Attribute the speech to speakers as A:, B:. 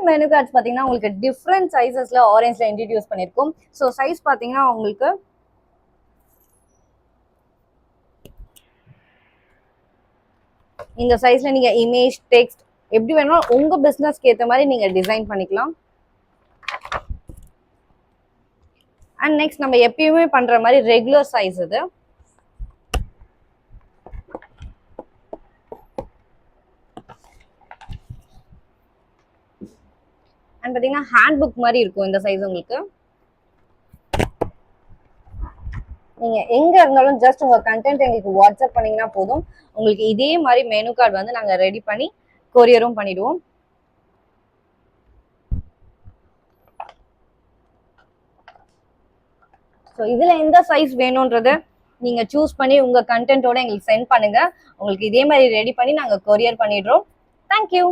A: Different menu cards பார்த்தீங்கன்னா உங்களுக்கு different சைஸஸ்ல ஆரஞ்சில் introduce பண்ணியிருக்கோம். ஸோ சைஸ் பார்த்தீங்கன்னா உங்களுக்கு இந்த சைஸ்ல நீங்க இமேஜ் டெக்ஸ்ட் எப்படி வேணாலும் உங்க பிசினஸ்க்கு ஏற்ற மாதிரி நீங்க டிசைன் பண்ணிக்கலாம். அண்ட் நெக்ஸ்ட் நம்ம எப்பயுமே பண்ற மாதிரி ரெகுலர் சைஸ் இது. அண்ட் பாத்தீங்கன்னா ஹேண்ட் புக் மாதிரி இருக்கும் இந்த சைஸ் உங்களுக்கு. நீங்க எங்க இருந்தாலும் ஜஸ்ட் உங்க கண்டென்ட் எங்களுக்கு வாட்ஸ்அப் பண்ணீங்கன்னா போதும், உங்களுக்கு இதே மாதிரி மெனு கார்டு வந்து நாங்க ரெடி பண்ணி கொரியரும் பண்ணிடுவோம். ஸோ இதுல எந்த சைஸ் வேணும்ன்றத நீங்க சூஸ் பண்ணி உங்க கண்டென்ட்டோட எங்களுக்கு சென்ட் பண்ணுங்க. உங்களுக்கு இதே மாதிரி ரெடி பண்ணி நாங்க கொரியர் பண்ணிடுறோம். தேங்க்யூ.